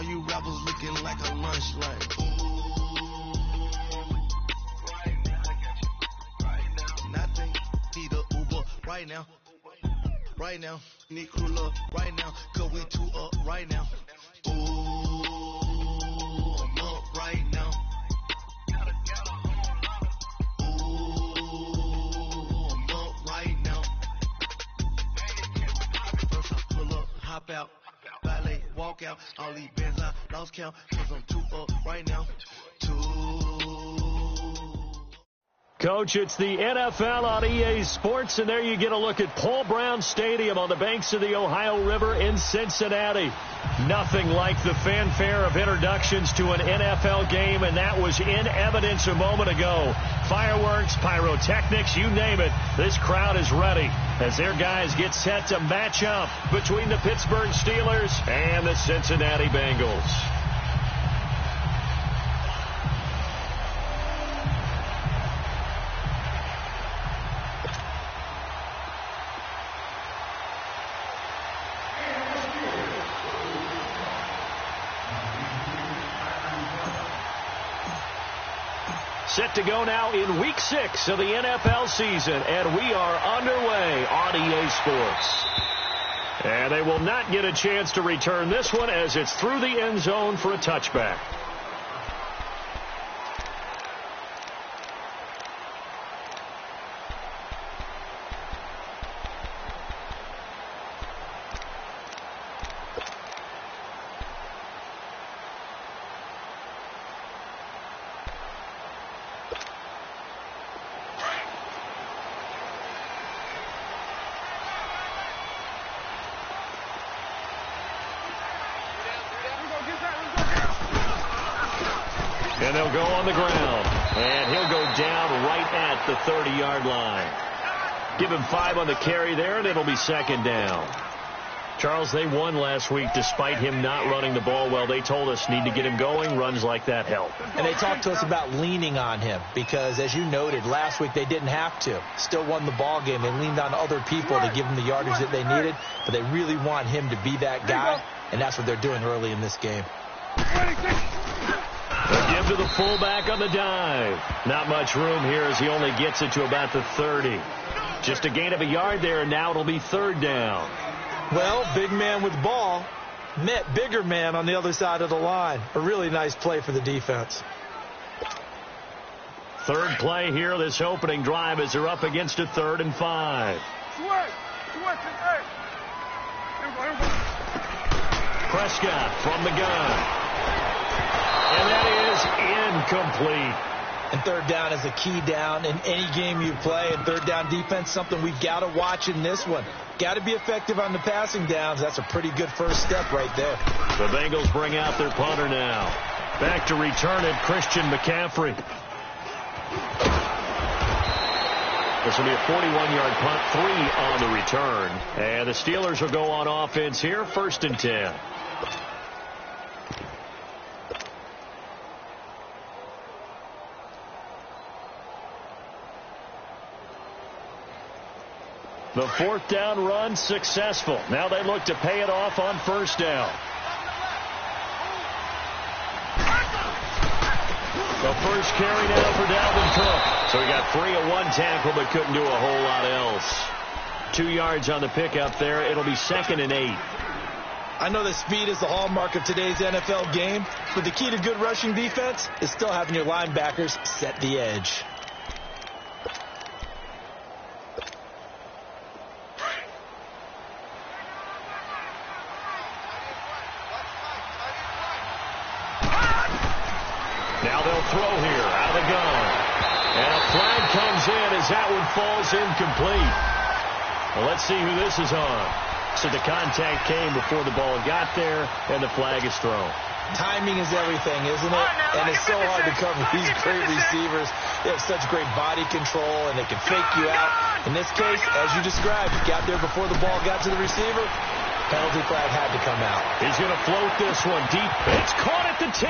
All you rappers looking like a lunch like. Nothing. Need a Uber right now. Right now. Need crew up right now. Cause we two up right now. Ooh, I'm up right now. Ooh, I'm up right now. First I pull up, hop out. Ballet, walk out. All these bands I lost count. Cause I'm two up right now. Coach, it's the NFL on EA Sports, and there you get a look at Paul Brown Stadium on the banks of the Ohio River in Cincinnati. Nothing like the fanfare of introductions to an NFL game, and that was in evidence a moment ago. Fireworks, pyrotechnics, you name it. This crowd is ready as their guys get set to match up between the Pittsburgh Steelers and the Cincinnati Bengals. Set to go now in Week 6 of the NFL season, and we are underway on EA Sports. And they will not get a chance to return this one as it's through the end zone for a touchback. And they'll go on the ground. And he'll go down right at the 30-yard line. Give him 5 on the carry there, and it'll be second down. Charles, they won last week despite him not running the ball well. They told us need to get him going. Runs like that help. And they talked to us about leaning on him because, as you noted, last week they didn't have to. Still won the ball game. They leaned on other people to give them the yardage that they needed, but they really want him to be that guy, and that's what they're doing early in this game. They'll give to the fullback on the dive. Not much room here as he only gets it to about the 30. Just a gain of a yard there, and now it'll be third down. Well, big man with ball met bigger man on the other side of the line. A really nice play for the defense. Third play here, this opening drive, as they're up against a 3rd and 5. Prescott from the gun. And that is incomplete. And third down is a key down in any game you play. And third down defense, something we've got to watch in this one. Got to be effective on the passing downs. That's a pretty good first step right there. The Bengals bring out their punter now. Back to return it, Christian McCaffrey. This will be a 41-yard punt, 3 on the return. And the Steelers will go on offense here, 1st and 10. The 4th down run successful. Now they look to pay it off on 1st down. The first carry now for Dalvin Cook. So he got free of 1 tackle but couldn't do a whole lot else. 2 yards on the pickup there. It'll be 2nd and 8. I know that speed is the hallmark of today's NFL game, but the key to good rushing defense is still having your linebackers set the edge. Now they'll throw here out of the gun. And a flag comes in as that one falls incomplete. Well, let's see who this is on. So the contact came before the ball got there, and the flag is thrown. Timing is everything, isn't it? And it's so hard to cover these great receivers. They have such great body control, and they can fake you out. In this case, as you described, got there before the ball got to the receiver. Penalty flag had to come out. He's going to float this one deep. It's caught at the 10.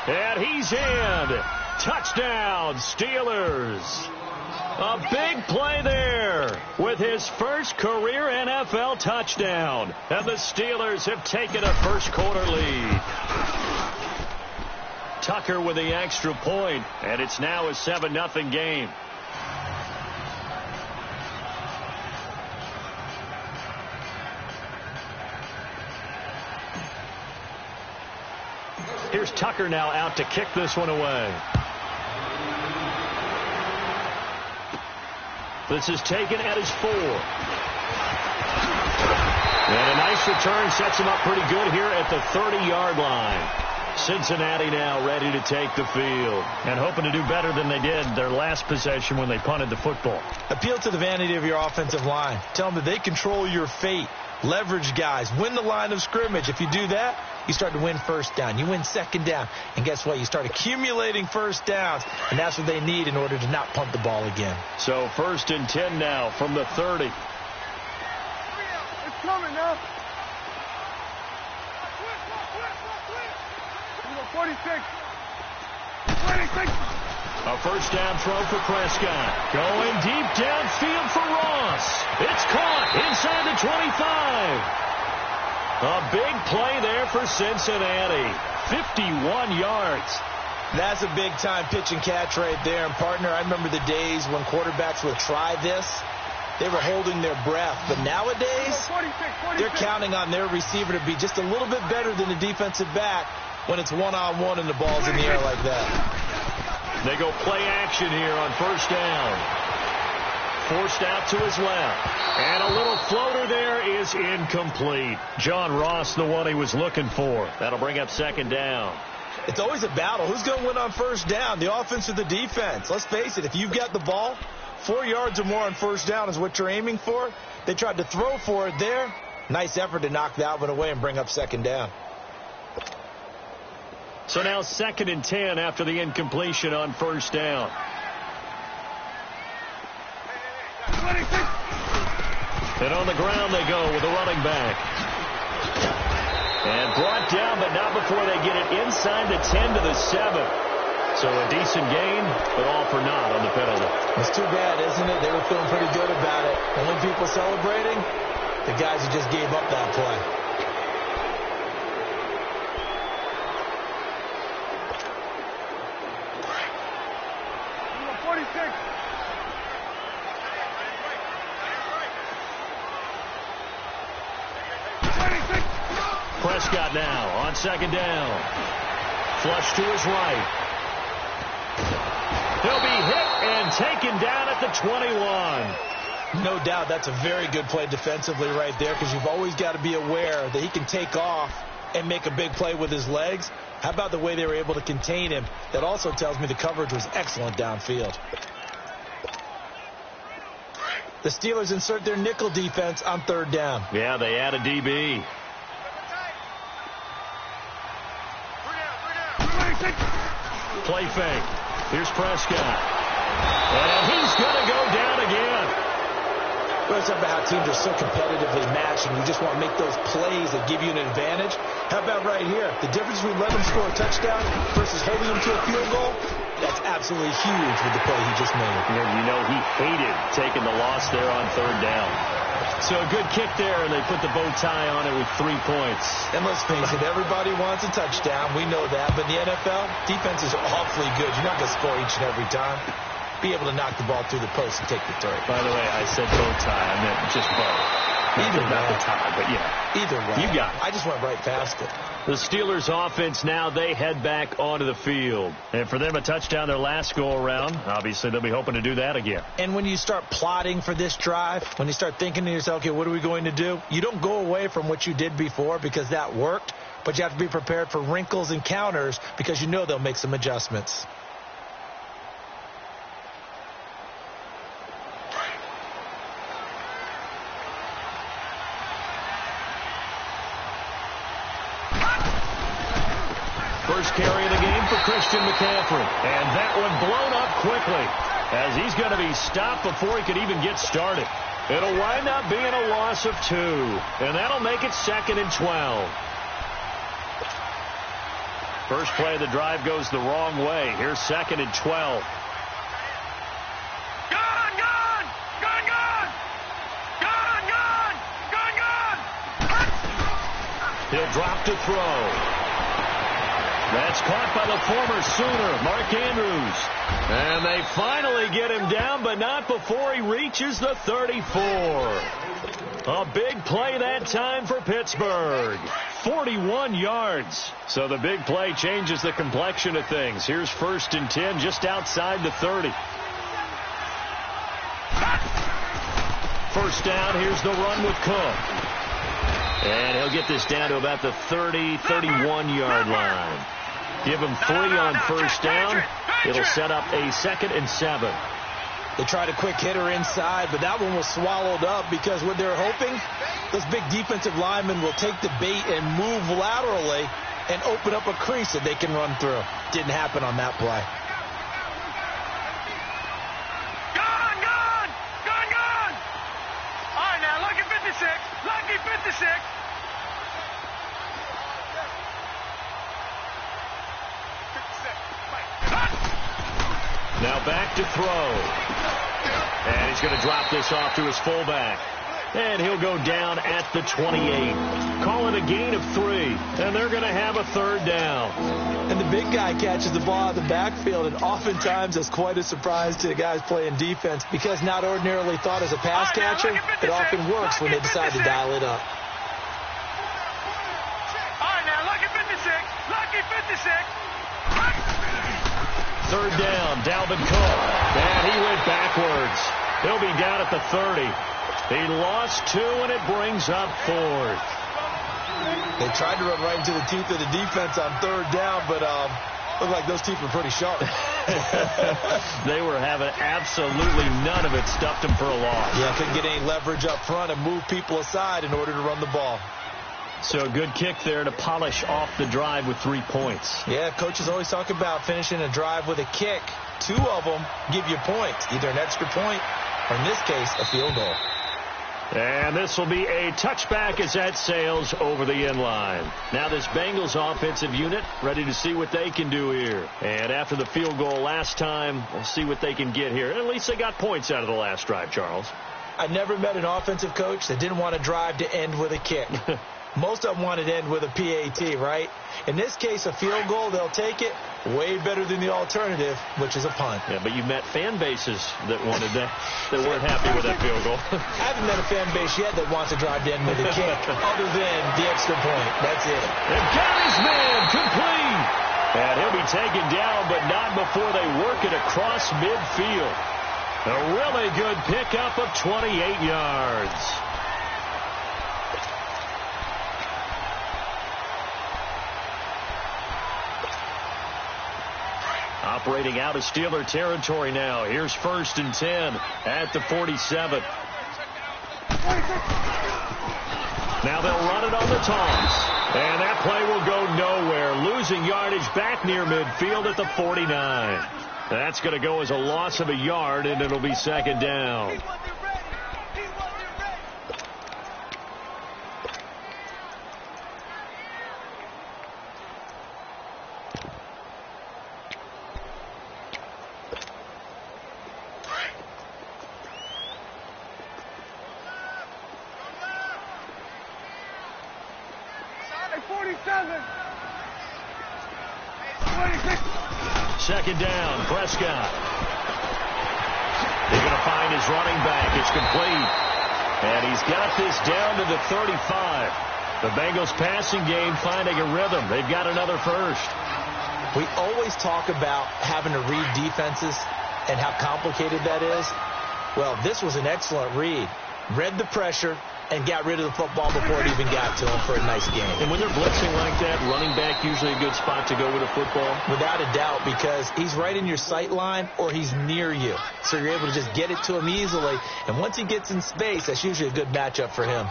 And he's in. Touchdown, Steelers. A big play there with his first career NFL touchdown. And the Steelers have taken a first-quarter lead. Tucker with the extra point, and it's now a 7-0 game. Here's Tucker now out to kick this one away. This is taken at his 4. And a nice return sets him up pretty good here at the 30-yard line. Cincinnati now ready to take the field and hoping to do better than they did their last possession when they punted the football. Appeal to the vanity of your offensive line. Tell them that they control your fate. Leverage guys. Win the line of scrimmage. If you do that, you start to win first down. You win second down. And guess what? You start accumulating first downs. And that's what they need in order to not punt the ball again. So 1st and 10 now from the 30. It's coming now. 46. 26. A first down throw for Prescott. Going deep downfield for Ross. It's caught inside the 25. A big play there for Cincinnati. 51 yards. That's a big-time pitch and catch right there. And, partner, I remember the days when quarterbacks would try this. They were holding their breath. But nowadays, 46. they're counting on their receiver to be just a little bit better than the defensive back when it's one-on-one and the ball's in the air like that. They go play action here on first down. Forced out to his left. And a little floater there is incomplete. John Ross, the one he was looking for. That'll bring up second down. It's always a battle. Who's going to win on first down, the offense or the defense? Let's face it, if you've got the ball, 4 yards or more on first down is what you're aiming for. They tried to throw for it there. Nice effort to knock that one away and bring up second down. So now 2nd and 10 after the incompletion on first down. And on the ground they go with a running back. And brought down, but not before they get it inside the 10 to the 7. So a decent gain, but all for naught on the penalty. It's too bad, isn't it? They were feeling pretty good about it. Only people celebrating, the guys who just gave up that play. Prescott now on second down. Flush to his right. He'll be hit and taken down at the 21. No doubt that's a very good play defensively right there, because you've always got to be aware that he can take off and make a big play with his legs. How about the way they were able to contain him? That also tells me the coverage was excellent downfield. The Steelers insert their nickel defense on third down. Yeah, they add a DB. Play fake. Here's Prescott. And he's going to go down again. Well, it's about how teams are so competitively matched, and you just want to make those plays that give you an advantage. How about right here? The difference between letting them score a touchdown versus holding them to a field goal, that's absolutely huge with the play he just made. And you know he hated taking the loss there on third down. So a good kick there, and they put the bow tie on it with 3 points. And let's face it, everybody wants a touchdown. We know that. But in the NFL, defense is awfully good. You're not going to score each and every time. Be able to knock the ball through the post and take the third. By the way, I said bow tie. I meant just bow. Either way. Not the tie, but yeah. Either way. You got it. I just went right past it. The Steelers offense now, they head back onto the field. And for them, a touchdown their last go-around. Obviously, they'll be hoping to do that again. And when you start plotting for this drive, when you start thinking to yourself, okay, what are we going to do? You don't go away from what you did before because that worked, but you have to be prepared for wrinkles and counters because you know they'll make some adjustments. First carry of the game for Christian McCaffrey. And that one blown up quickly as he's going to be stopped before he could even get started. It'll wind up being a loss of 2. And that'll make it 2nd and 12. First play of the drive goes the wrong way. Here's 2nd and 12. drop to throw. That's caught by the former Sooner, Mark Andrews. And they finally get him down, but not before he reaches the 34. A big play that time for Pittsburgh. 41 yards. So the big play changes the complexion of things. Here's 1st and 10 just outside the 30. First down, here's the run with Cook. And he'll get this down to about the 30, 31-yard line. Give him 3 on first down. It'll set up a 2nd and 7. They tried a quick hitter inside, but that one was swallowed up because what they're hoping, those big defensive linemen will take the bait and move laterally and open up a crease that they can run through. Didn't happen on that play. Gone! All right, now, lucky 56. Lucky 56. Now back to throw. And he's going to drop this off to his fullback. And he'll go down at the 28. Call it a gain of 3. And they're going to have a 3rd down. And the big guy catches the ball out of the backfield, and oftentimes that's quite a surprise to the guys playing defense because not ordinarily thought as a pass catcher, it often works when they decide to dial it up. All right, now, lucky 56. Lucky 56. 3rd down, Dalvin Cook. And he went backwards. He'll be down at the 30. He lost 2, and it brings up 4th. They tried to run right into the teeth of the defense on 3rd down, but looked like those teeth were pretty sharp. They were having absolutely none of it. Stuffed them for a loss. Yeah, couldn't get any leverage up front and move people aside in order to run the ball. So a good kick there to polish off the drive with 3 points. Yeah, coaches always talk about finishing a drive with a kick. 2 of them give you points, either an extra point or, in this case, a field goal. And this will be a touchback as that sails over the end line. Now this Bengals offensive unit ready to see what they can do here. And after the field goal last time, we'll see what they can get here. At least they got points out of the last drive, Charles. I never met an offensive coach that didn't want a drive to end with a kick. Most of them wanted to end with a PAT, right? In this case, a field goal, they'll take it. Way better than the alternative, which is a punt. Yeah, but you met fan bases that wanted that, that weren't happy with that field goal. I haven't met a fan base yet that wants to drive to end with a kick, other than the extra point. That's it. And got his man complete. And he'll be taken down, but not before they work it across midfield. A really good pickup of 28 yards. Operating out of Steeler territory now. Here's 1st and 10 at the 47. Now they'll run it on the taunts. And that play will go nowhere. Losing yardage back near midfield at the 49. That's going to go as a loss of a yard, and it'll be 2nd down. Second down, Prescott. They're going to find his running back. It's complete. And he's got this down to the 35. The Bengals passing game finding a rhythm. They've got another first. We always talk about having to read defenses and how complicated that is. Well, this was an excellent read. Read the pressure and got rid of the football before it even got to him for a nice game. And when they're blitzing like that, running back usually a good spot to go with a football? Without a doubt, because he's right in your sight line or he's near you. So you're able to just get it to him easily. And once he gets in space, that's usually a good matchup for him.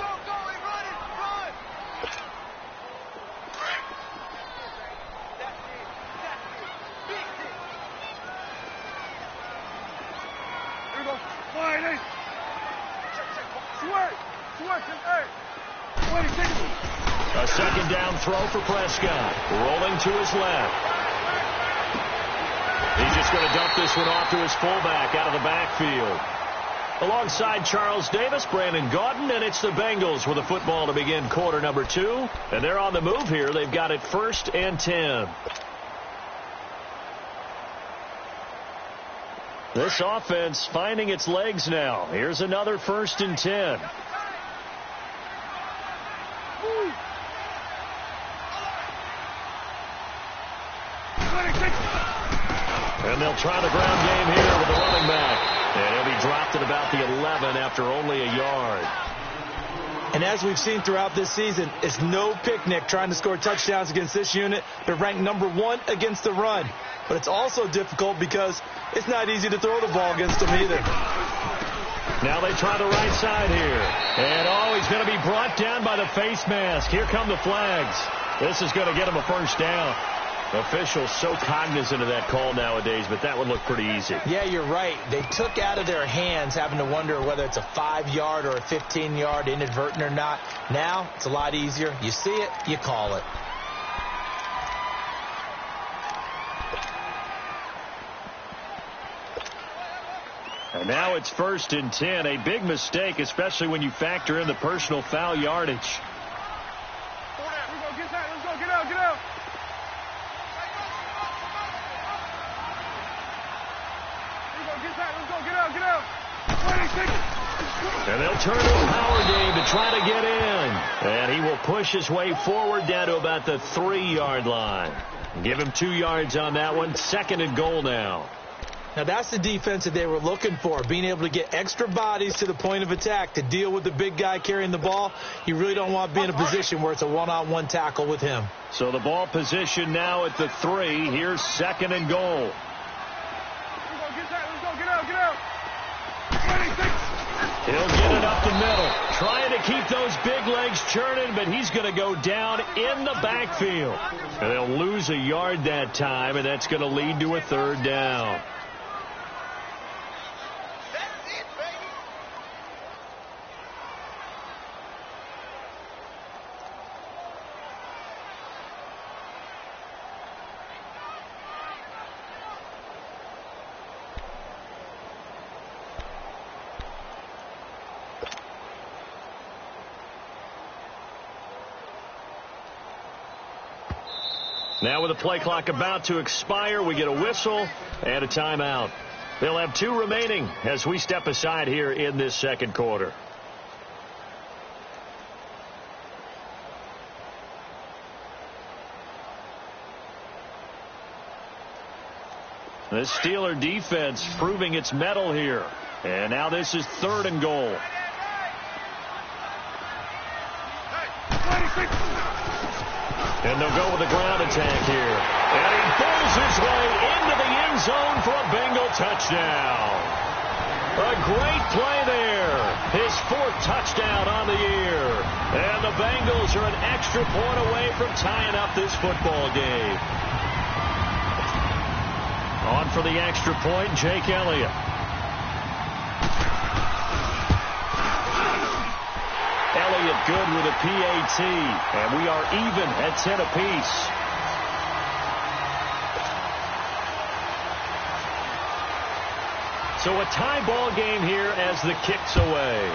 A second down throw for Prescott. Rolling to his left. He's just going to dump this one off to his fullback out of the backfield. Alongside Charles Davis, Brandon Gaudin, and it's the Bengals with the football to begin quarter number 2. And they're on the move here. They've got it 1st and 10. This offense finding its legs now. Here's another 1st and 10. And they'll try the ground game here with the running back. And he'll be dropped at about the 11 after only a yard. And as we've seen throughout this season, it's no picnic trying to score touchdowns against this unit. They're ranked number 1 against the run. But it's also difficult because it's not easy to throw the ball against them either. Now they try the right side here. And, he's going to be brought down by the face mask. Here come the flags. This is going to get him a 1st down. Officials so cognizant of that call nowadays, but that would look pretty easy. Yeah, you're right. They took out of their hands having to wonder whether it's a 5-yard or a 15-yard inadvertent or not. Now it's a lot easier. You see it, you call it. And now it's 1st and 10. A big mistake, especially when you factor in the personal foul yardage. Let's go, get out. Get out. 26. And they'll turn to a power game to try to get in. And he will push his way forward down to about the 3-yard line. Give him 2 yards on that one. 2nd and goal now. Now that's the defense that they were looking for, being able to get extra bodies to the point of attack to deal with the big guy carrying the ball. You really don't want to be in a position where it's a one-on-one tackle with him. So the ball position now at the 3. Here's 2nd and goal. Get out. 26. He'll get it up the middle, trying to keep those big legs churning, but he's going to go down in the backfield. And they'll lose a yard that time, and that's going to lead to a 3rd down. Now with the play clock about to expire, we get a whistle and a timeout. They'll have 2 remaining as we step aside here in this 2nd quarter. The Steeler defense proving its mettle here. And now this is 3rd and goal. And they'll go with the ground attack here. And he pulls his way into the end zone for a Bengal touchdown. A great play there. His 4th touchdown on the year. And the Bengals are an extra point away from tying up this football game. On for the extra point, Jake Elliott. Elliott good with a PAT, and we are even at 10 apiece. So a tie ball game here as the kick's away.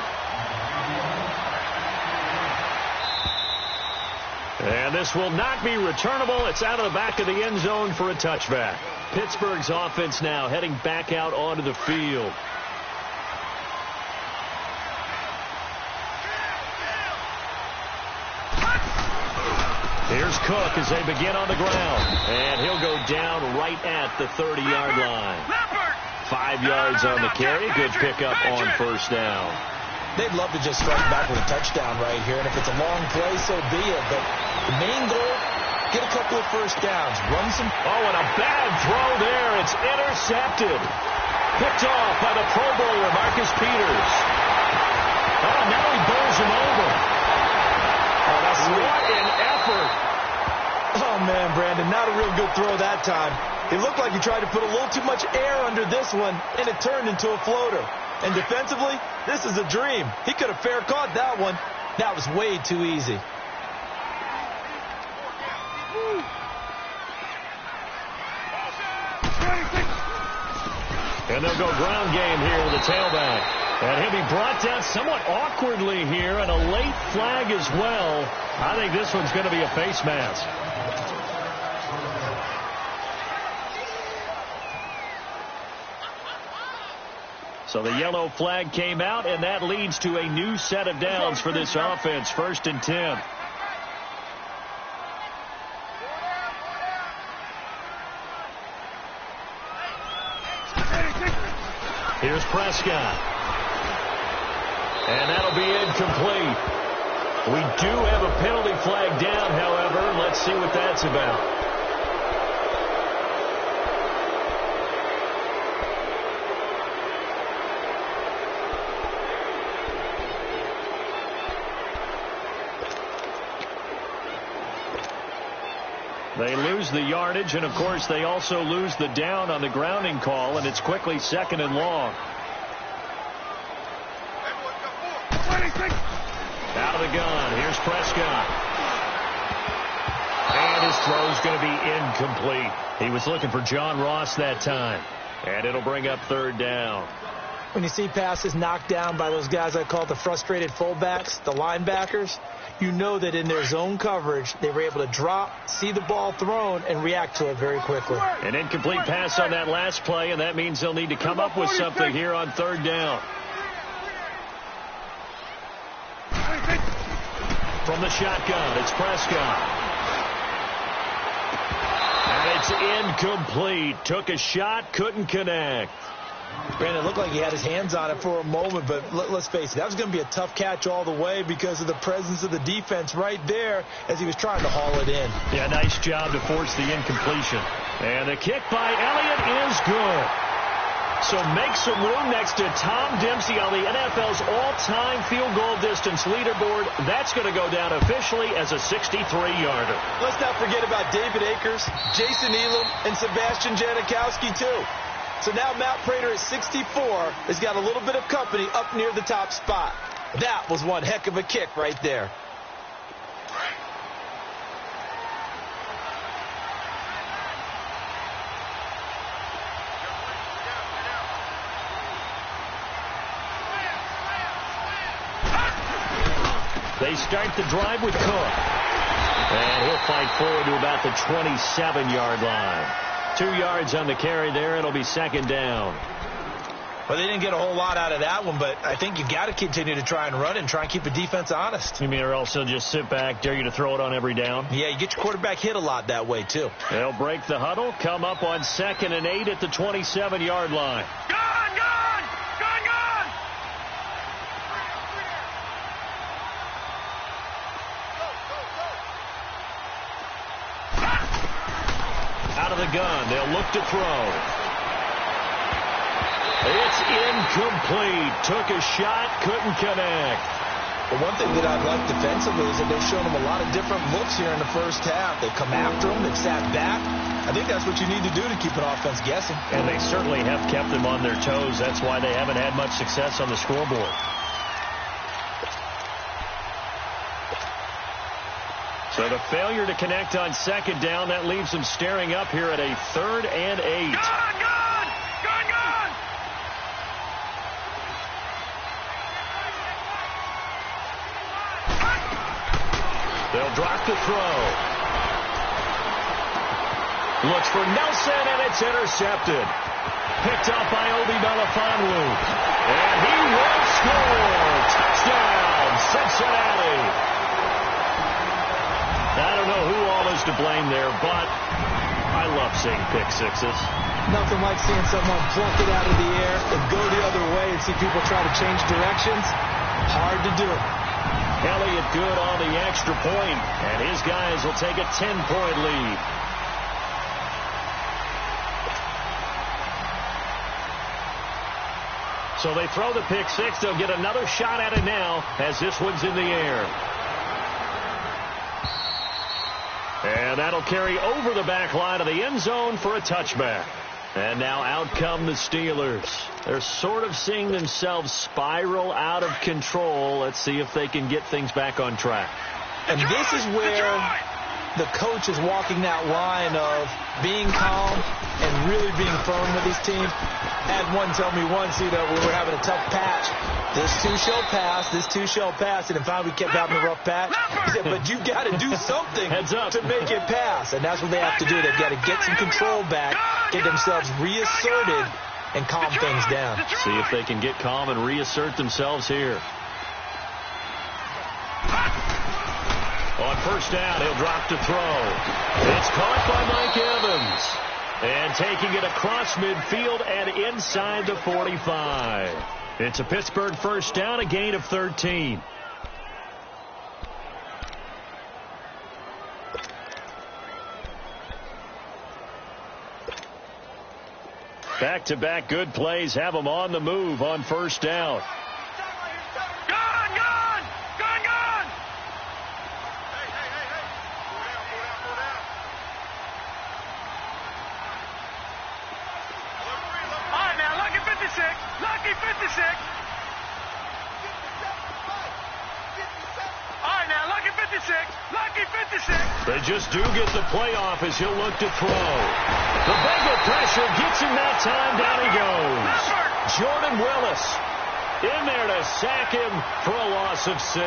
And this will not be returnable. It's out of the back of the end zone for a touchback. Pittsburgh's offense now heading back out onto the field. Here's Cook as they begin on the ground. And he'll go down right at the 30-yard line. 5 yards on the carry. Good pickup on 1st down. They'd love to just strike back with a touchdown right here. And if it's a long play, so be it. But the main goal, get a couple of 1st downs. Run some. Oh, and a bad throw there. It's intercepted. Picked off by the Pro Bowler, Marcus Peters. Oh, now he bowls him over. Oh, that's what an effort. Oh, man, Brandon, not a real good throw that time. It looked like he tried to put a little too much air under this one, and it turned into a floater. And defensively, this is a dream. He could have fair caught that one. That was way too easy. And they'll go ground game here with the tailback. And he'll be brought down somewhat awkwardly here, and a late flag as well. I think this one's going to be a face mask. So the yellow flag came out, and that leads to a new set of downs for this offense. 1st and 10. Here's Prescott. And that'll be incomplete. We do have a penalty flag down, however. Let's see what that's about. They lose the yardage, and, of course, they also lose the down on the grounding call, and it's quickly 2nd and long. Out of the gun. Here's Prescott. And his throw's going to be incomplete. He was looking for John Ross that time. And it'll bring up 3rd down. When you see passes knocked down by those guys I call the frustrated fullbacks, the linebackers, you know that in their zone coverage, they were able to drop, see the ball thrown, and react to it very quickly. An incomplete pass on that last play, and that means they'll need to come up with something here on 3rd down. From the shotgun, it's Prescott. And it's incomplete. Took a shot, couldn't connect. Brandon, it looked like he had his hands on it for a moment, but let's face it, that was going to be a tough catch all the way because of the presence of the defense right there as he was trying to haul it in. Yeah, nice job to force the incompletion. And the kick by Elliott is good. So make some room next to Tom Dempsey on the NFL's all-time field goal distance leaderboard. That's going to go down officially as a 63-yarder. Let's not forget about David Akers, Jason Elam, and Sebastian Janikowski, too. So now Matt Prater at 64 has got a little bit of company up near the top spot. That was one heck of a kick right there. They start the drive with Cook. And he'll fight forward to about the 27-yard line. 2 yards on the carry there. It'll be 2nd down. Well, they didn't get a whole lot out of that one, but I think you got to continue to try and run and try and keep the defense honest. You mean or also just sit back, dare you to throw it on every down? Yeah, you get your quarterback hit a lot that way, too. They'll break the huddle, come up on 2nd and 8 at the 27-yard line. Gone, gone! Gone, gone! Out of the gun, they'll look to throw. It's incomplete. Took a shot, couldn't connect. But one thing that I've liked defensively is that they've shown them a lot of different looks here in the first half. They've come after them. They've sat back. I think that's what you need to do to keep an offense guessing. And they certainly have kept them on their toes. That's why they haven't had much success on the scoreboard. So the failure to connect on 2nd down, that leaves them staring up here at a 3rd and 8. Gone, gone! Gone, gone! They'll drop the throw. Looks for Nelson, and it's intercepted. Picked up by Obi Melifonwu. And he will score. Touchdown, Cincinnati. I don't know who all is to blame there, but I love seeing pick sixes. Nothing like seeing someone pluck it out of the air and go the other way and see people try to change directions. Hard to do. Elliott good on the extra point, and his guys will take a 10-point lead. So they throw the pick six. They'll get another shot at it now as this one's in the air. And that'll carry over the back line of the end zone for a touchback. And now out come the Steelers. They're sort of seeing themselves spiral out of control. Let's see if they can get things back on track. And this is where the coach is walking that line of being calm and really being firm with his team. I had one tell me once, when we were having a tough patch, this too shall pass, this too shall pass, and finally we kept having a rough patch. He said, but you've got to do something to make it pass, and that's what they have to do. They've got to get some control back, get themselves reasserted, and calm things down. See if they can get calm and reassert themselves here. On first down, he'll drop to throw. It's caught by Mike Evans. And taking it across midfield and inside the 45. It's a Pittsburgh first down, a gain of 13. Back-to-back good plays have them on the move on first down. Lucky 56. All right, now, lucky 56. Lucky 56. They just do get the playoff as he'll look to throw. The Bengal pressure gets him that time. Down he goes. Jordan Willis in there to sack him for a loss of 6.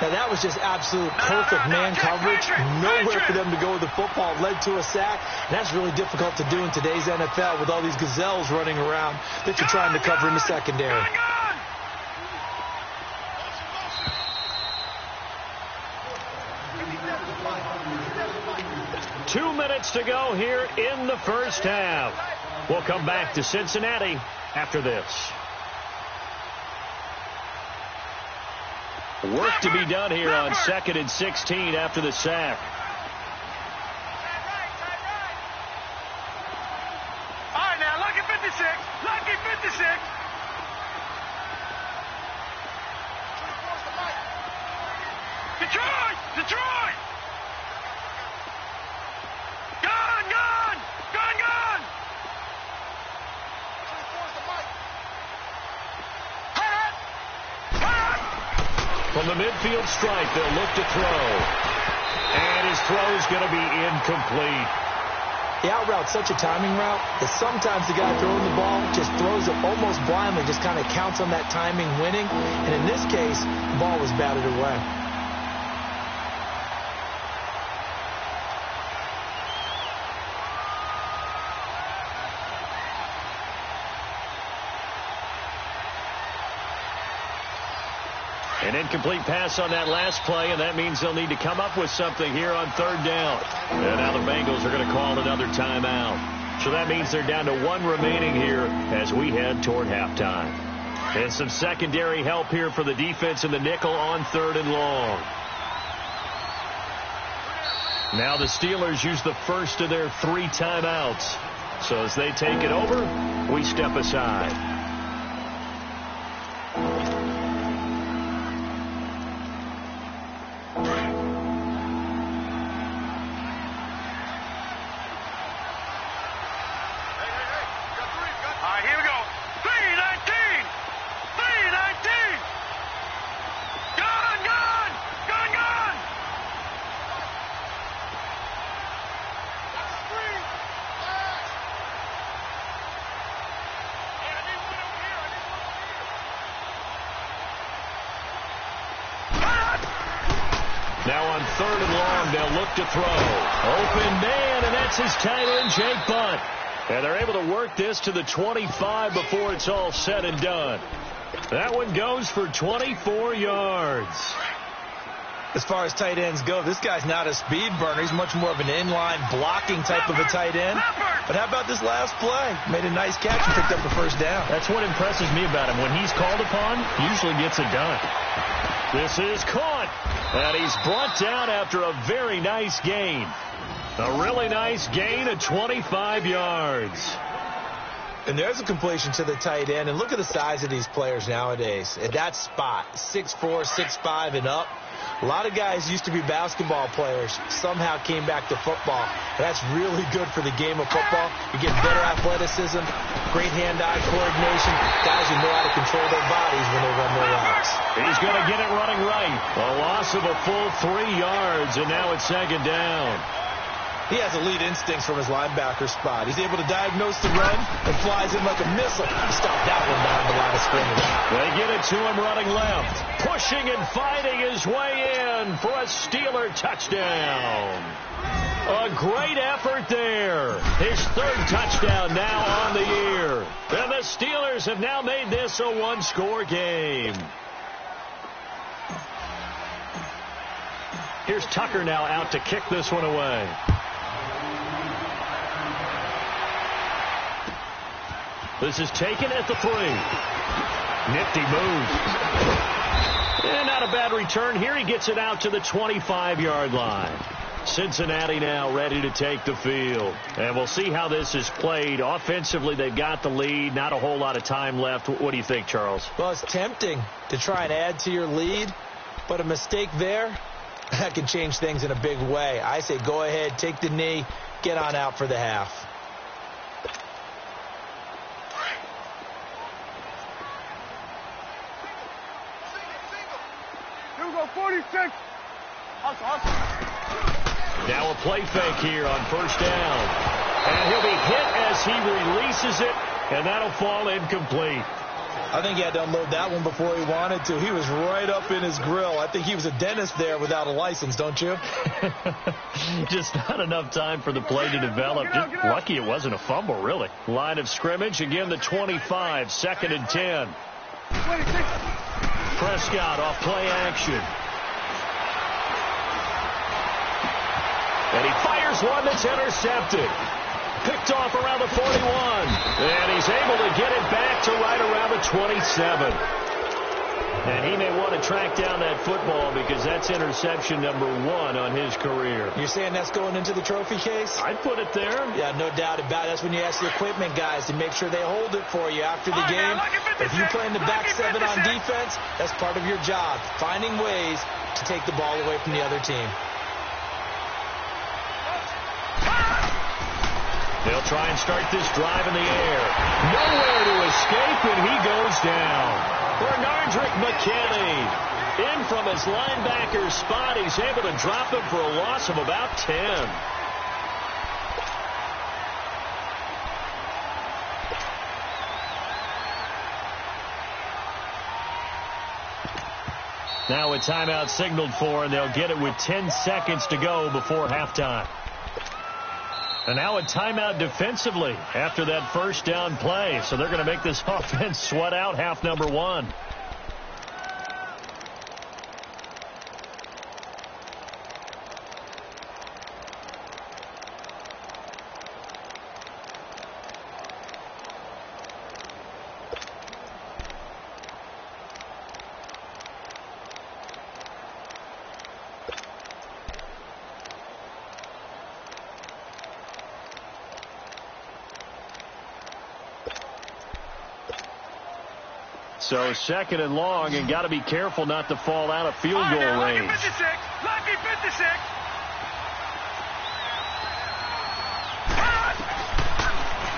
Now, that was just absolute perfect man coverage. Nowhere for them to go with the football. Led to a sack. And that's really difficult to do in today's NFL with all these gazelles running around that you're trying to cover in the secondary. 2 minutes to go here in the first half. We'll come back to Cincinnati after this. Work to be done here on 2nd and 16 after the sack. All right, now, lucky 56. Lucky 56. Detroit! Detroit! Gun! Gun! Gun! Gun! From the midfield stripe, they'll look to throw. And his throw's going to be incomplete. The out route's such a timing route that sometimes the guy throwing the ball just throws it almost blindly, just kind of counts on that timing winning. And in this case, the ball was batted away. An incomplete pass on that last play, and that means they'll need to come up with something here on 3rd down. And now the Bengals are going to call another timeout. So that means they're down to 1 remaining here as we head toward halftime. And some secondary help here for the defense in the nickel on 3rd and long. Now the Steelers use the first of their 3 timeouts. So as they take it over, we step aside. Now on 3rd and long, they'll look to throw. Open man, and that's his tight end, Jake Butt. And they're able to work this to the 25 before it's all said and done. That one goes for 24 yards. As far as tight ends go, this guy's not a speed burner. He's much more of an inline blocking type of a tight end. But how about this last play? Made a nice catch and picked up the first down. That's what impresses me about him. When he's called upon, he usually gets it done. This is caught. And he's brought down after a very nice gain. A really nice gain of 25 yards. And there's a completion to the tight end. And look at the size of these players nowadays. At that spot, 6'4", 6'5", and up. A lot of guys used to be basketball players, somehow came back to football. That's really good for the game of football. You get better athleticism, great hand-eye coordination. Guys who know how to control their bodies when they run their routes. He's going to get it running right. A loss of a full 3 yards, and now it's second down. He has elite instincts from his linebacker spot. He's able to diagnose the run and flies in like a missile. He stopped that one down the line of scrimmage. They get it to him running left. Pushing and fighting his way in for a Steeler touchdown. A great effort there. His 3rd touchdown now on the year. And the Steelers have now made this a 1-score game. Here's Tucker now out to kick this one away. This is taken at the 3. Nifty move. And not a bad return here. He gets it out to the 25-yard line. Cincinnati now ready to take the field. And we'll see how this is played. Offensively, they've got the lead. Not a whole lot of time left. What do you think, Charles? Well, it's tempting to try and add to your lead, but a mistake there, that can change things in a big way. I say go ahead, take the knee, get on out for the half. Here we go, 46. Now a play fake here on first down. And he'll be hit as he releases it, and that'll fall incomplete. I think he had to unload that one before he wanted to. He was right up in his grill. I think he was a dentist there without a license, don't you? Just not enough time for the play to develop. Just lucky it wasn't a fumble, really. Line of scrimmage, again the 25, 2nd and 10. 26. Prescott off play action. And he fires one that's intercepted. Picked off around the 41. And he's able to get it back to right around the 27. And he may want to track down that football because that's interception number 1 on his career. You're saying that's going into the trophy case? I'd put it there. Yeah, no doubt about it. That's when you ask the equipment guys to make sure they hold it for you after the game. If you play in the back 7 on defense, that's part of your job, finding ways to take the ball away from the other team. They'll try and start this drive in the air. Nowhere to escape, and he goes down. Bernardrick McKinney in from his linebacker spot. He's able to drop him for a loss of about 10. Now a timeout signaled for, and they'll get it with 10 seconds to go before halftime. And now a timeout defensively after that first down play. So they're going to make this offense sweat out half number 1. So 2nd and long, and got to be careful not to fall out of field goal range. Lucky 56. Lucky 56.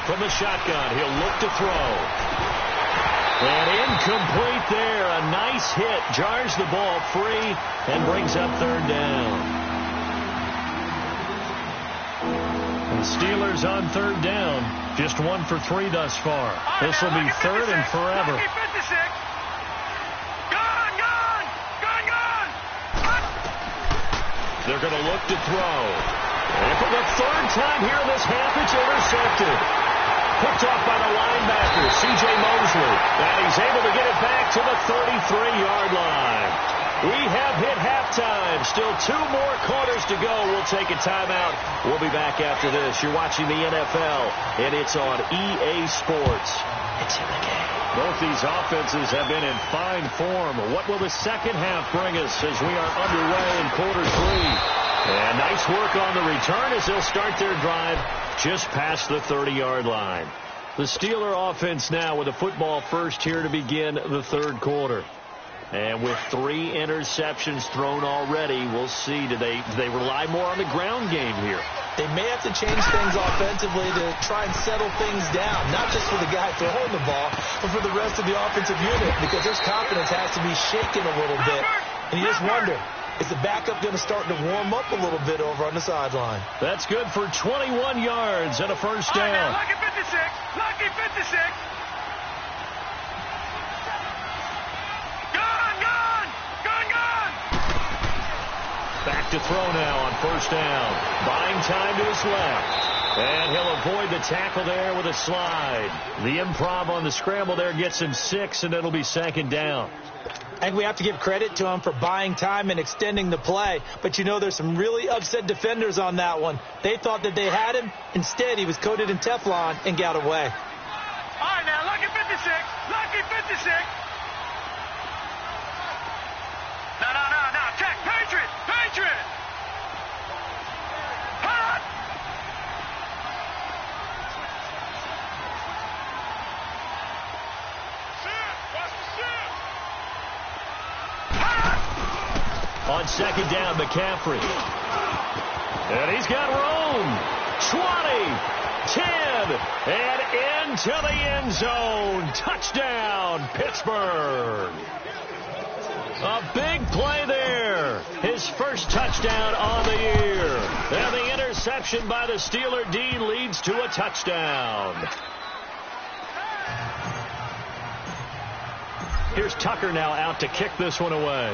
From the shotgun, he'll look to throw. And incomplete there. A nice hit. Jars the ball free and brings up 3rd down. The Steelers on 3rd down. Just 1 for 3 thus far. This will be 3rd and forever. They're going to look to throw. And for the 3rd time here in this half, it's intercepted. Picked off by the linebacker, C.J. Mosley. And he's able to get it back to the 33-yard line. We have hit halftime. Still 2 more quarters to go. We'll take a timeout. We'll be back after this. You're watching the NFL, and it's on EA Sports. It's in the game. Both these offenses have been in fine form. What will the second half bring us as we are underway in quarter 3? And nice work on the return as they'll start their drive just past the 30-yard line. The Steeler offense now with the football first here to begin the third quarter. And with 3 interceptions thrown already, we'll see. Do they rely more on the ground game here? They may have to change things offensively to try and settle things down, not just for the guy throwing the ball, but for the rest of the offensive unit, because his confidence has to be shaken a little bit. And you just wonder, is the backup going to start to warm up a little bit over on the sideline? That's good for 21 yards and a first down. Lucky 56. Lucky 56. Back to throw now on first down. Buying time to his left. And he'll avoid the tackle there with a slide. The improv on the scramble there gets him 6, and it'll be second down. I think we have to give credit to him for buying time and extending the play. But, you know, there's some really upset defenders on that one. They thought that they had him. Instead, he was coated in Teflon and got away. All right, now, lucky 56. Lucky 56. No. Check. Patriot. Hot. On second down, McCaffrey. And he's got room. 20, 10, and into the end zone. Touchdown, Pittsburgh. A big play there. His first touchdown on the year. And the interception by the Steeler D leads to a touchdown. Here's Tucker now out to kick this one away.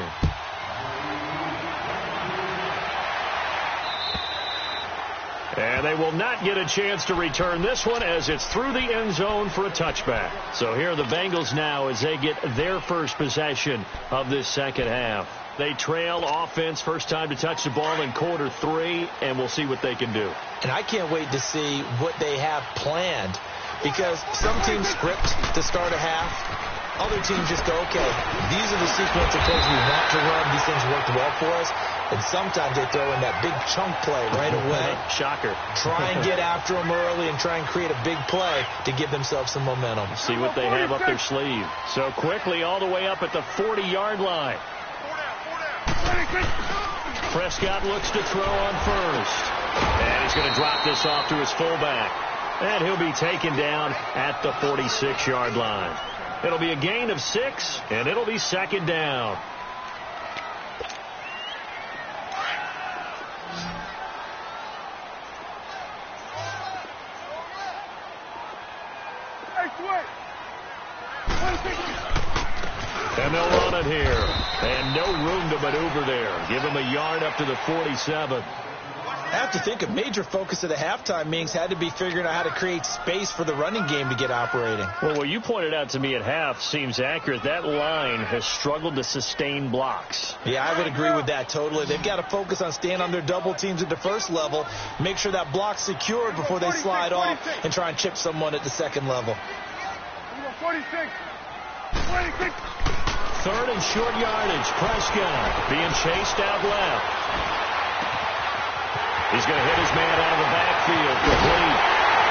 And they will not get a chance to return this one as it's through the end zone for a touchback. So here are the Bengals now as they get their first possession of this second half. They trail offense, first time to touch the ball in quarter 3, and we'll see what they can do. And I can't wait to see what they have planned, because some teams script to start a half. Other teams just go, okay, these are the sequence of plays we want to run. These things worked well for us. And sometimes they throw in that big chunk play right away. Shocker. Try and get after them early and try and create a big play to give themselves some momentum. See what they have up their sleeve. So quickly all the way up at the 40-yard line. Prescott looks to throw on first. And he's going to drop this off to his fullback. And he'll be taken down at the 46-yard line. It'll be a gain of 6, and it'll be second down. And they'll run it here. And no room to maneuver there. Give him a yard up to the 47. I have to think a major focus of the halftime meetings had to be figuring out how to create space for the running game to get operating. Well, what you pointed out to me at half seems accurate. That line has struggled to sustain blocks. Yeah, I would agree with that totally. They've got to focus on staying on their double teams at the first level, make sure that block's secured before they slide off and try and chip someone at the second level. 46. Third and short yardage. Prescott being chased out left. He's going to hit his man out of the backfield, complete.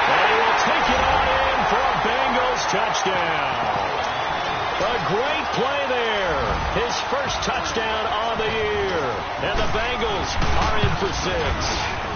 And he will take it on in for a Bengals touchdown. A great play there. His first touchdown on the year. And the Bengals are in for 6.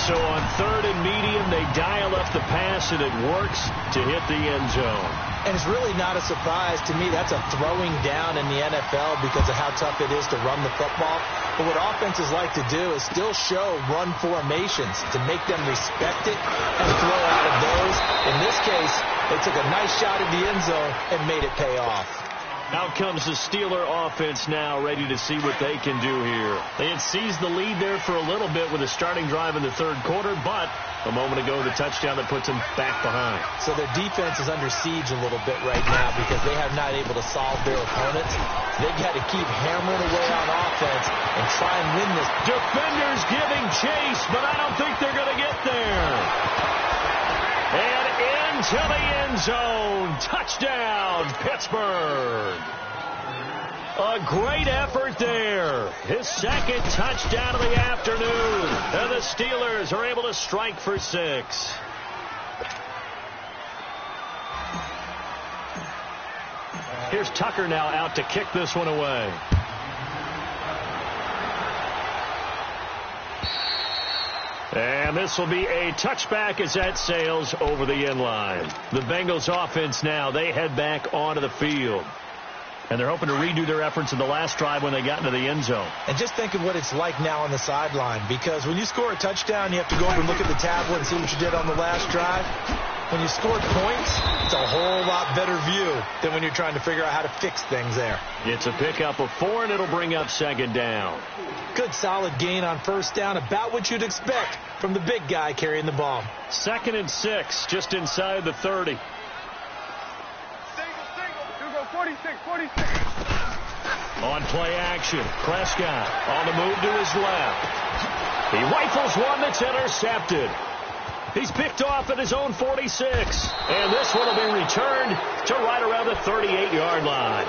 So on third and medium, they dial up the pass, and it works to hit the end zone. And it's really not a surprise to me. That's a throwing down in the NFL because of how tough it is to run the football. But what offenses like to do is still show run formations to make them respect it and throw out of those. In this case, they took a nice shot at the end zone and made it pay off. Out comes the Steeler offense now, ready to see what they can do here. They had seized the lead there for a little bit with a starting drive in the third quarter, but a moment ago, the touchdown that puts them back behind. So their defense is under siege a little bit right now because they have not able to solve their opponents. They've got to keep hammering away on offense and try and win this. Defenders giving chase, but I don't think they're going to get there. And into the end zone. Touchdown, Pittsburgh. A great effort there. His second touchdown of the afternoon. And the Steelers are able to strike for 6. Here's Tucker now out to kick this one away. And this will be a touchback as that sails over the end line. The Bengals offense now, they head back onto the field. And they're hoping to redo their efforts in the last drive when they got into the end zone. And just think of what it's like now on the sideline, because when you score a touchdown, you have to go over and look at the tablet and see what you did on the last drive. When you score points, it's a whole lot better view than when you're trying to figure out how to fix things there. It's a pickup of 4, and it'll bring up second down. Good solid gain on first down, about what you'd expect from the big guy carrying the ball. 2nd and 6, just inside the 30. 46. On play action, Prescott on the move to his left. He rifles one that's intercepted. He's picked off at his own 46. And this one will be returned to right around the 38-yard line.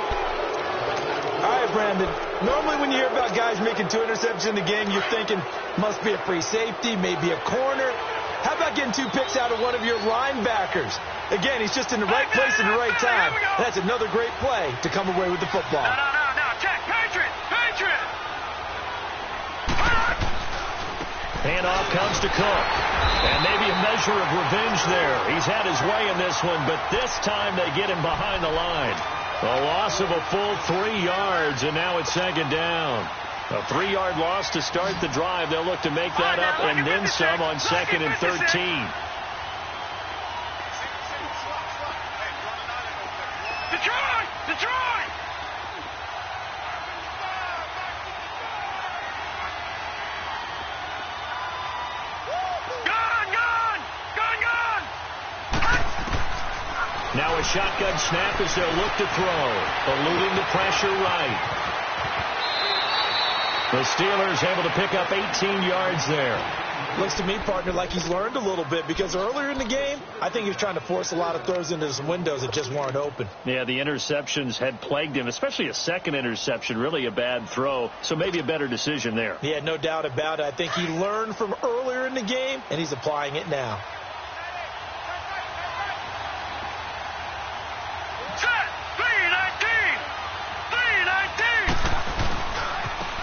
All right, Brandon. Normally when you hear about guys making 2 interceptions in the game, you're thinking must be a free safety, maybe a corner. How about getting 2 picks out of one of your linebackers? Again, he's just in the right place at the right time. That's another great play to come away with the football. No. Check. Patriot. Handoff comes to Cook. And maybe a measure of revenge there. He's had his way in this one, but this time they get him behind the line. A loss of a full 3 yards, and now it's second down. A 3-yard loss to start the drive. They'll look to make that up and then some on 2nd and 13. Detroit! Gun! Now a shotgun snap as they'll look to throw. Eluding the pressure right. The Steelers able to pick up 18 yards there. Looks to me, partner, like he's learned a little bit, because earlier in the game, I think he was trying to force a lot of throws into some windows that just weren't open. Yeah, the interceptions had plagued him, especially a second interception, really a bad throw. So maybe a better decision there. Yeah, no doubt about it. I think he learned from earlier in the game, and he's applying it now.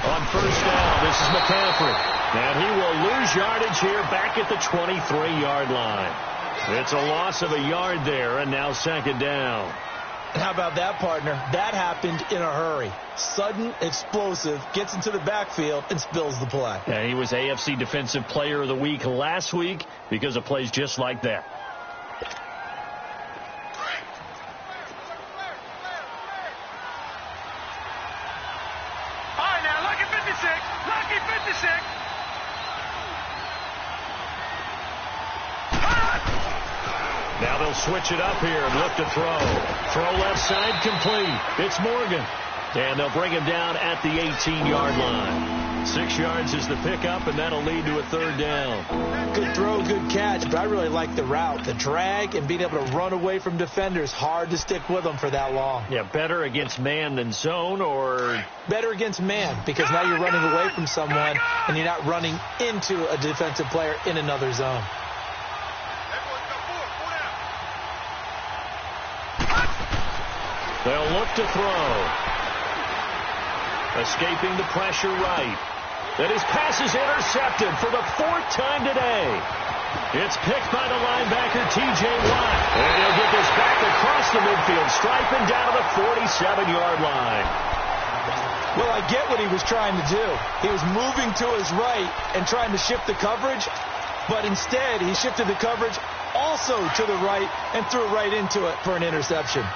On first down, this is McCaffrey. And he will lose yardage here back at the 23-yard line. It's a loss of a yard there, and now second down. And how about that, partner? That happened in a hurry. Sudden, explosive, gets into the backfield, and spills the play. Yeah, he was AFC Defensive Player of the Week last week because of plays just like that. Now they'll switch it up here and look to throw. Throw left side complete. It's Morgan. And they'll bring him down at the 18-yard line. 6 yards is the pickup, and that'll lead to a third down. Good throw, good catch, but I really like the route. The drag and being able to run away from defenders. Hard to stick with them for that long. Yeah, better against man than zone, or? Better against man, because now you're running away from someone, and you're not running into a defensive player in another zone. They'll look to throw. Escaping the pressure right. And his pass is intercepted for the 4th time today. It's picked by the linebacker, T.J. Watt. And he'll get this back across the midfield stripe and down to the 47-yard line. Well, I get what he was trying to do. He was moving to his right and trying to shift the coverage, but instead he shifted the coverage also to the right and threw right into it for an interception.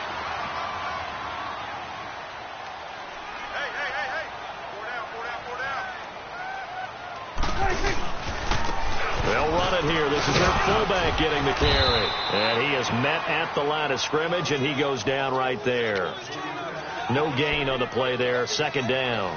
They'll run it here. This is their fullback getting the carry. And he is met at the line of scrimmage, and he goes down right there. No gain on the play there. Second down.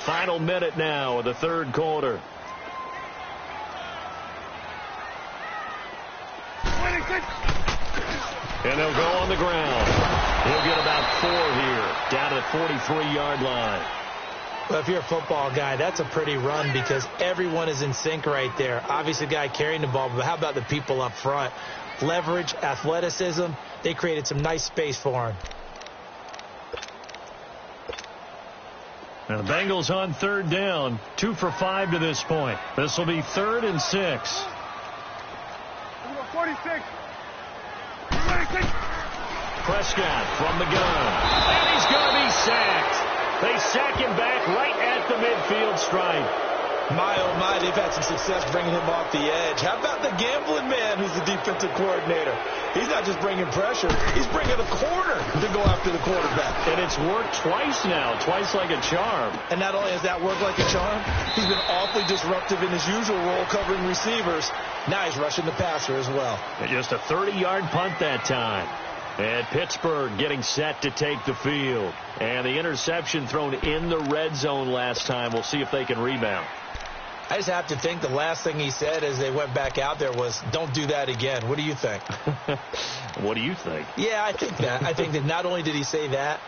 Final minute now of the third quarter. And they'll go on the ground. He'll get about 4 here, down to the 43-yard line. Well, if you're a football guy, that's a pretty run because everyone is in sync right there. Obviously, the guy carrying the ball, but how about the people up front? Leverage, athleticism, they created some nice space for him. And the Bengals on third down, 2 for 5 to this point. This will be 3rd and 6. 46. Prescott from the gun. And he's going to be sacked. They sack him back right at the midfield stripe. My, oh my, they've had some success bringing him off the edge. How about the gambling man who's the defensive coordinator? He's not just bringing pressure, he's bringing a corner to go after the quarterback. And it's worked twice now, twice like a charm. And not only has that worked like a charm, he's been awfully disruptive in his usual role covering receivers. Now he's rushing the passer as well. And just a 30-yard punt that time. And Pittsburgh getting set to take the field. And the interception thrown in the red zone last time. We'll see if they can rebound. I just have to think the last thing he said as they went back out there was, don't do that again. What do you think? What do you think? Yeah, I think that. I think that not only did he say that,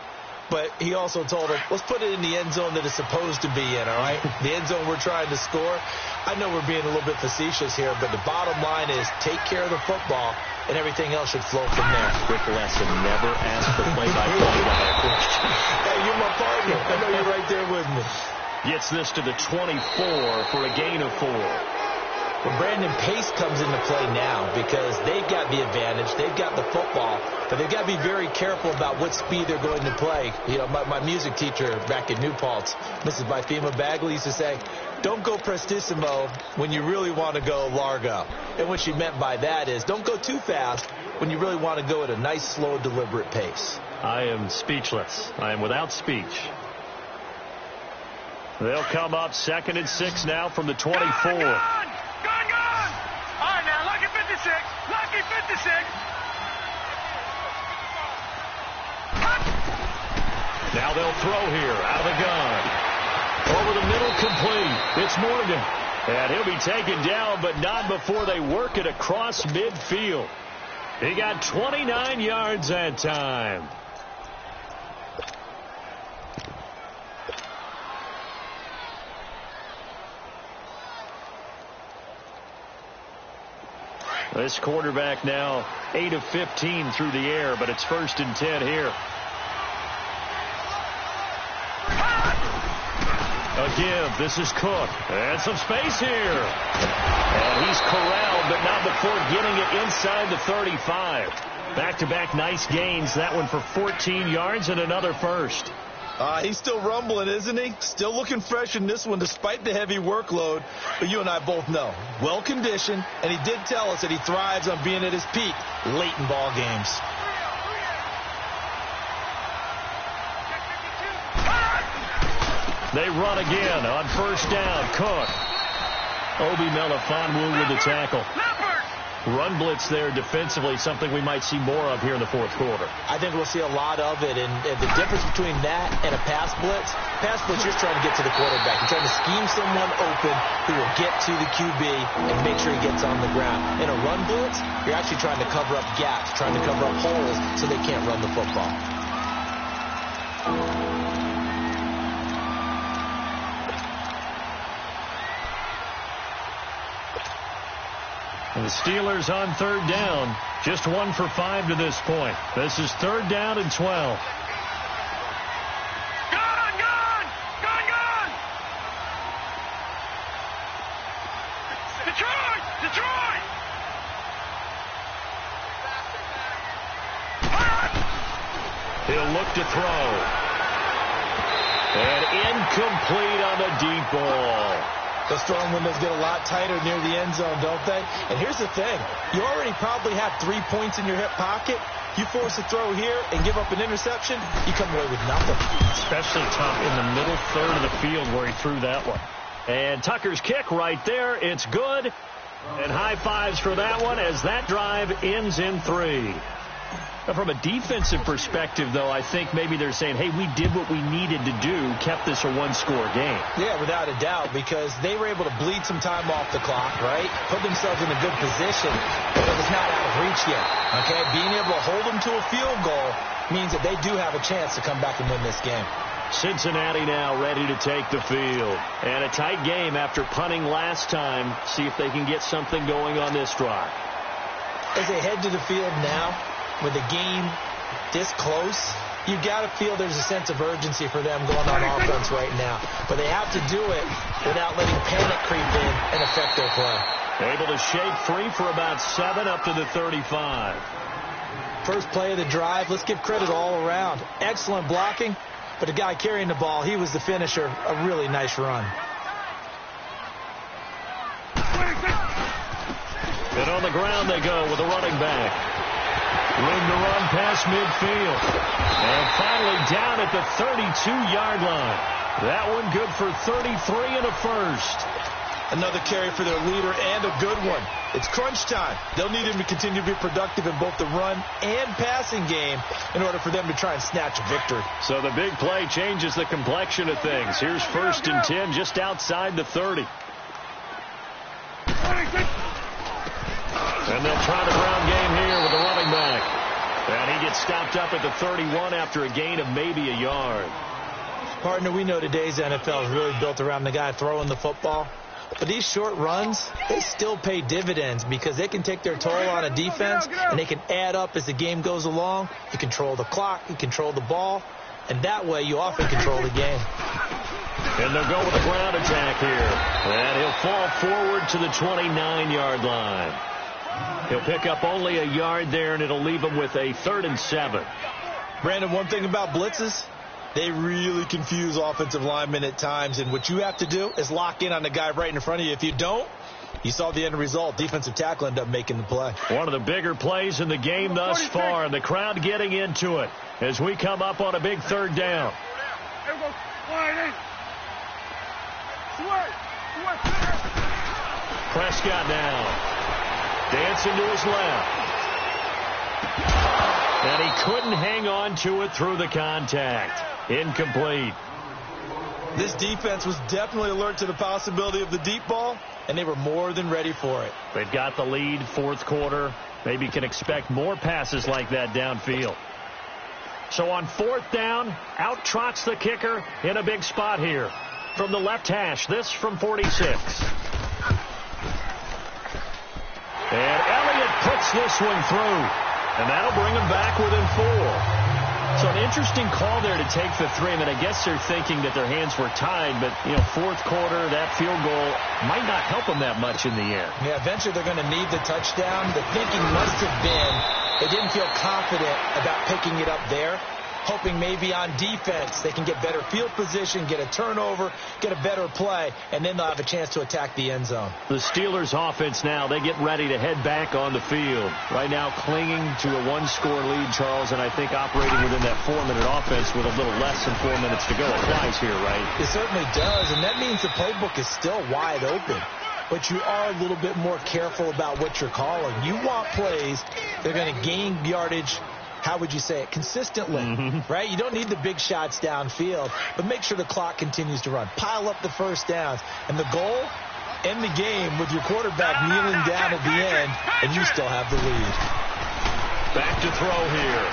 but he also told him, let's put it in the end zone that it's supposed to be in, all right? The end zone we're trying to score. I know we're being a little bit facetious here, but the bottom line is take care of the football, and everything else should flow from there. Quick lesson, never ask for play-by-play by a question. Hey, you're my partner. I know you're right there with me. Gets this to the 24 for a gain of 4. Well, Brandon, pace comes into play now because they've got the advantage. They've got the football, but they've got to be very careful about what speed they're going to play. You know, my music teacher back in New Paltz, Mrs. Bythema Bagley, used to say, don't go prestissimo when you really want to go largo. And what she meant by that is don't go too fast when you really want to go at a nice, slow, deliberate pace. I am speechless. I am without speech. They'll come up 2nd and 6 now from the 24. Gone! All right, now, lucky 56. Lucky 56. Now they'll throw here out of the gun. Over the middle, complete. It's Morgan. And he'll be taken down, but not before they work it across midfield. He got 29 yards that time. This quarterback now 8 of 15 through the air, but it's 1st and 10 here. A give. This is Cook. And some space here. And he's corralled, but not before getting it inside the 35. Back-to-back nice gains. That one for 14 yards and another first. He's still rumbling, isn't he? Still looking fresh in this one despite the heavy workload. But you and I both know, well-conditioned, and he did tell us that he thrives on being at his peak late in ball games. They run again on 1st down. Cook. Obi Melifonwu with the tackle. Run blitz there defensively, something we might see more of here in the 4th quarter. I think we'll see a lot of it, and the difference between that and a pass blitz, you're trying to get to the quarterback. You're trying to scheme someone open who will get to the QB and make sure he gets on the ground. In a run blitz, you're actually trying to cover up gaps, trying to cover up holes so they can't run the football. And the Steelers on 3rd down. Just 1 for 5 to this point. This is 3rd down and 12. Gone! Detroit! He'll look to throw. And incomplete on the deep ball. Those throwing windows get a lot tighter near the end zone, don't they? And here's the thing. You already probably have 3 points in your hip pocket. You force a throw here and give up an interception, you come away with nothing. Especially tough in the middle third of the field where he threw that one. And Tucker's kick right there. It's good. And high fives for that one as that drive ends in 3. Now, from a defensive perspective, though, I think maybe they're saying, hey, we did what we needed to do, kept this a 1-score game. Yeah, without a doubt, because they were able to bleed some time off the clock, right? Put themselves in a good position, but it's not out of reach yet, okay? Being able to hold them to a field goal means that they do have a chance to come back and win this game. Cincinnati now ready to take the field. And a tight game after punting last time. See if they can get something going on this drive. As they head to the field now, with the game this close, you got to feel there's a sense of urgency for them going on offense right now. But they have to do it without letting panic creep in and affect their play. Able to shake free for about 7 up to the 35. First play of the drive, let's give credit all around. Excellent blocking, but the guy carrying the ball, he was the finisher. A really nice run. And on the ground they go with a running back. Room to run past midfield. And finally down at the 32-yard line. That one good for 33 and a first. Another carry for their leader and a good one. It's crunch time. They'll need him to continue to be productive in both the run and passing game in order for them to try and snatch a victory. So the big play changes the complexion of things. Here's 1st and 10 just outside the 30. And they'll try the ground game here with the running back. And he gets stopped up at the 31 after a gain of maybe a yard. Partner, we know today's NFL is really built around the guy throwing the football. But these short runs, they still pay dividends because they can take their toll on a defense and they can add up as the game goes along. You control the clock, you control the ball, and that way you often control the game. And they'll go with a ground attack here. And he'll fall forward to the 29-yard line. He'll pick up only a yard there, and it'll leave him with a 3rd and 7. Brandon, one thing about blitzes, they really confuse offensive linemen at times, and what you have to do is lock in on the guy right in front of you. If you don't, you saw the end result. Defensive tackle ended up making the play. One of the bigger plays in the game thus far, and the crowd getting into it as we come up on a big 3rd down. Prescott now. Dancing to his left. And he couldn't hang on to it through the contact. Incomplete. This defense was definitely alert to the possibility of the deep ball, and they were more than ready for it. They've got the lead, 4th quarter. Maybe can expect more passes like that downfield. So on 4th down, out trots the kicker in a big spot here. From the left hash, this from 46. And Elliott puts this one through. And that'll bring him back within 4. So an interesting call there to take the 3. I mean, I guess they're thinking that their hands were tied, but, 4th quarter, that field goal might not help them that much in the end. Yeah, eventually they're going to need the touchdown. The thinking must have been they didn't feel confident about picking it up there, hoping maybe on defense they can get better field position, get a turnover, get a better play, and then they'll have a chance to attack the end zone. The Steelers offense now, they get ready to head back on the field. Right now clinging to a 1-score lead, Charles, and I think operating within that 4-minute offense with a little less than 4 minutes to go applies here, right? It certainly does, and that means the playbook is still wide open. But you are a little bit more careful about what you're calling. You want plays that are going to gain yardage, how would you say it, consistently, right? You don't need the big shots downfield, but make sure the clock continues to run. Pile up the first downs. And the goal, end the game with your quarterback kneeling down at the end, and you still have the lead. Back to throw here.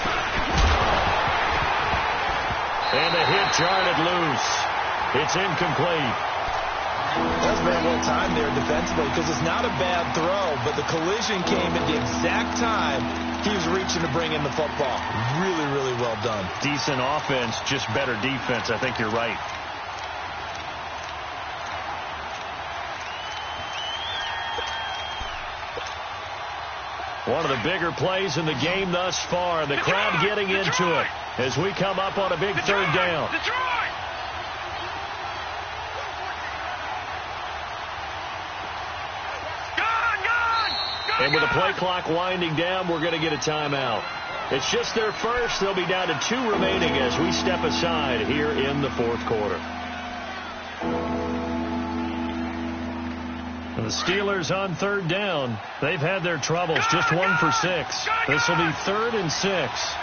And the hit jarred loose. It's incomplete. That was very well timed there defensively because it's not a bad throw, but the collision came at the exact time he was reaching to bring in the football. Really, really well done. Decent offense, just better defense. I think you're right. One of the bigger plays in the game thus far. The crowd getting into it as we come up on a big 3rd down. And with the play clock winding down, we're going to get a timeout. It's just their first. They'll be down to 2 remaining as we step aside here in the 4th quarter. And the Steelers on 3rd down. They've had their troubles. Just 1 for 6. This will be 3rd and 6.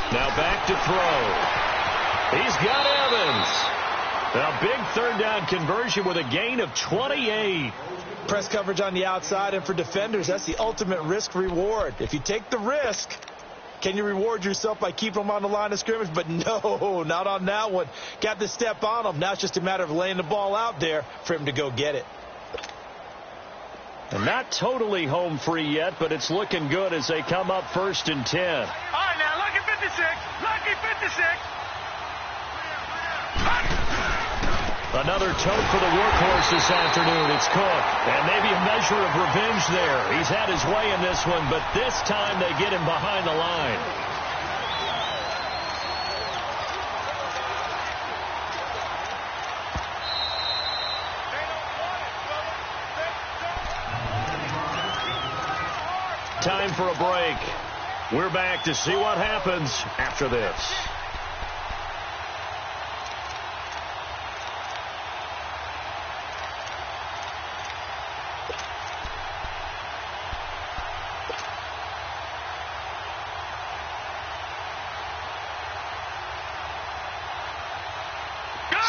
Now back to throw. He's got Evans. A big third down conversion with a gain of 28. Press coverage on the outside, and for defenders, that's the ultimate risk reward. If you take the risk, can you reward yourself by keeping them on the line of scrimmage? But no, not on that one. Got to step on them. Now it's just a matter of laying the ball out there for him to go get it. And not totally home free yet, but it's looking good as they come up 1st and 10. All right, now, lucky 56. Lucky 56. Another tote for the workhorse this afternoon. It's Cook. And maybe a measure of revenge there. He's had his way in this one, but this time they get him behind the line. Time for a break. We're back to see what happens after this.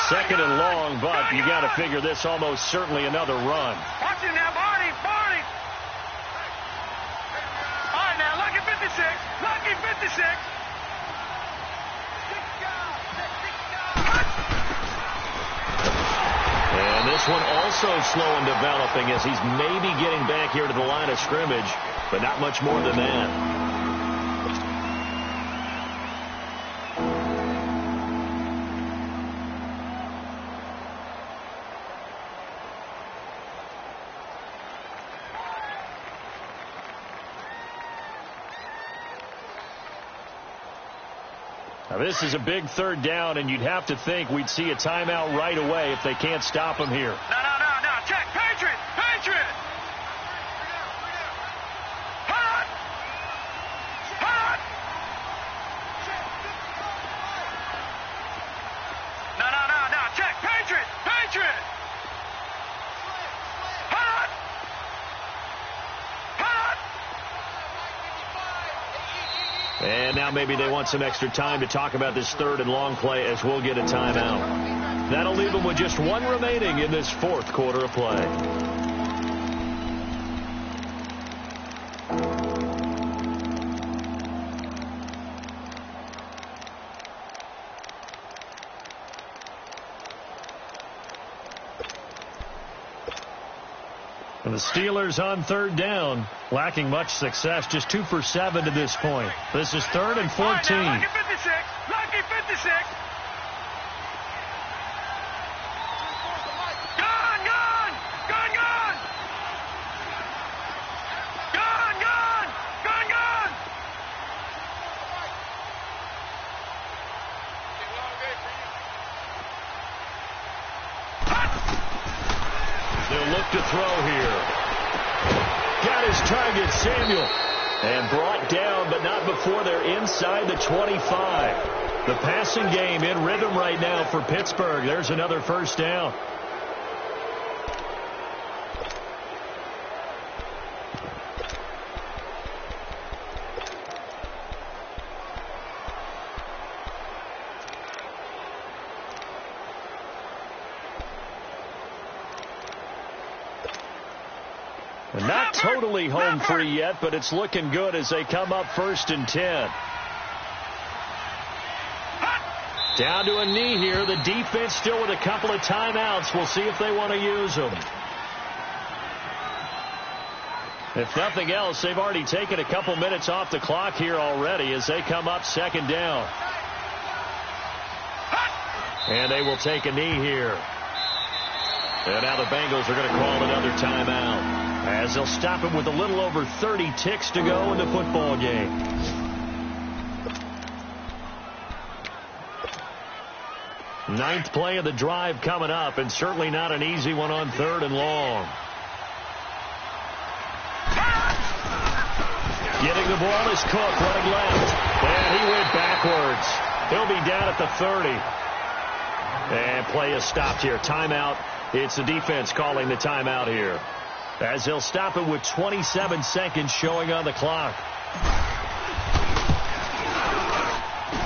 Second and long, but you got to figure this almost certainly another run. Watch it now, Barney. Barney. All right, now, lucky 56. Lucky 56. And this one also slow in developing as he's maybe getting back here to the line of scrimmage, but not much more than that. Now, this is a big third down, and you'd have to think we'd see a timeout right away if they can't stop him here. No. Check. Patriot. Patriot. Hot. Hot. No. Check. Patriot. Patriot. Hot. Hot. And now maybe they want some extra time to talk about this third and long play as we'll get a timeout. That'll leave them with just one remaining in this fourth quarter of play. And the Steelers on third down, lacking much success, just 2 for 7 to this point. This is 3rd and 14. Right now, lucky 56. Lucky 56. Gone. They'll look to throw here. Got his target, Samuel. And brought down, but not before they're inside the 25. The passing game in rhythm right now for Pittsburgh. There's another first down. Not totally home free yet, but it's looking good as they come up 1st and 10. Down to a knee here. The defense still with a couple of timeouts. We'll see if they want to use them. If nothing else, they've already taken a couple minutes off the clock here already as they come up 2nd down. And they will take a knee here. And now the Bengals are going to call another timeout, as they'll stop him with a little over 30 ticks to go in the football game. Ninth play of the drive coming up, and certainly not an easy one on 3rd and long. Getting the ball is Cook, running left. And he went backwards. He'll be down at the 30. And play is stopped here. Timeout. It's the defense calling the timeout here, as they'll stop it with 27 seconds showing on the clock.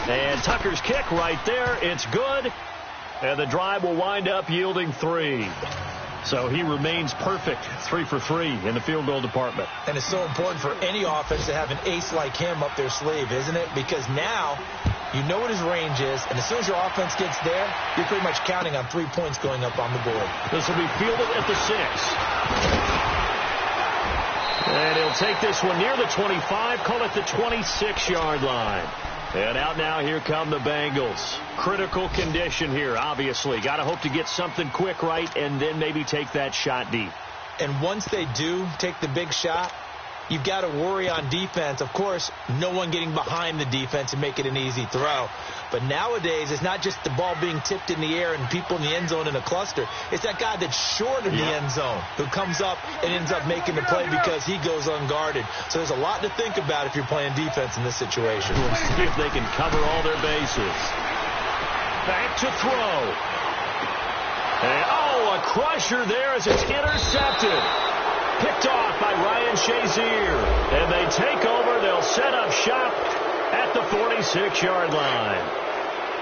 And Tucker's kick right there. It's good. And the drive will wind up yielding 3. So he remains perfect, 3 for 3 in the field goal department. And it's so important for any offense to have an ace like him up their sleeve, isn't it? Because now you know what his range is, and as soon as your offense gets there, you're pretty much counting on 3 points going up on the board. This will be fielded at the 6. And he'll take this one near the 25, call it the 26-yard line. And out now, here come the Bengals. Critical condition here, obviously. Got to hope to get something quick right and then maybe take that shot deep. And once they do take the big shot, you've got to worry on defense. Of course, no one getting behind the defense and make it an easy throw. But nowadays, it's not just the ball being tipped in the air and people in the end zone in a cluster. It's that guy that's short of the end zone who comes up and ends up making the play because he goes unguarded. So there's a lot to think about if you're playing defense in this situation. We'll see if they can cover all their bases. Back to throw. And, a crusher there as it's intercepted. Picked off by Ryan Shazier. And they take over. They'll set up shop at the 46-yard line.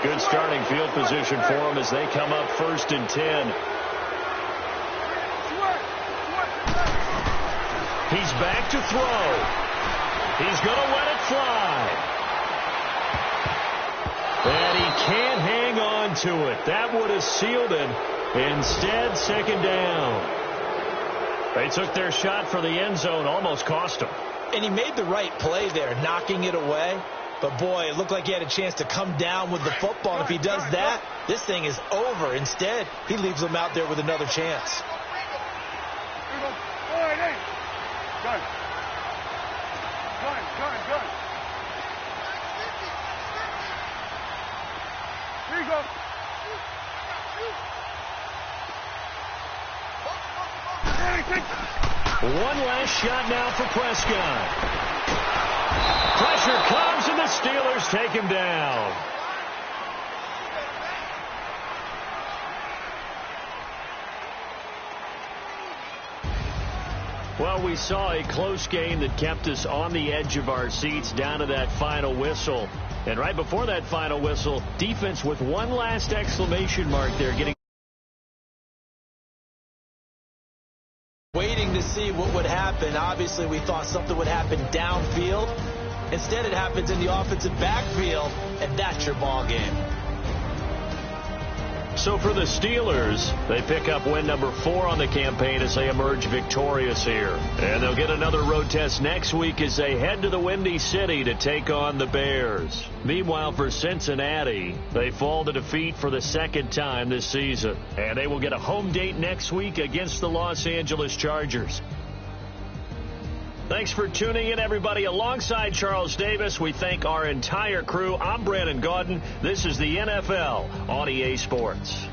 Good starting field position for them as they come up 1st and 10. He's back to throw. He's going to let it fly. And he can't hang on to it. That would have sealed it. Instead, 2nd down. They took their shot for the end zone, almost cost him. And he made the right play there, knocking it away. But, boy, it looked like he had a chance to come down with the football. And if he does that, this thing is over. Instead, he leaves him out there with another chance. Here you go. One last shot now for Prescott. Pressure comes, and the Steelers take him down. Well, we saw a close game that kept us on the edge of our seats down to that final whistle. And right before that final whistle, defense with one last exclamation mark there, getting waiting to see what would happen. Obviously, we thought something would happen downfield. Instead, it happens in the offensive backfield, and that's your ball game. So for the Steelers, they pick up win number 4 on the campaign as they emerge victorious here. And they'll get another road test next week as they head to the Windy City to take on the Bears. Meanwhile, for Cincinnati, they fall to defeat for the 2nd time this season. And they will get a home date next week against the Los Angeles Chargers. Thanks for tuning in, everybody. Alongside Charles Davis, we thank our entire crew. I'm Brandon Gaudin. This is the NFL on EA Sports.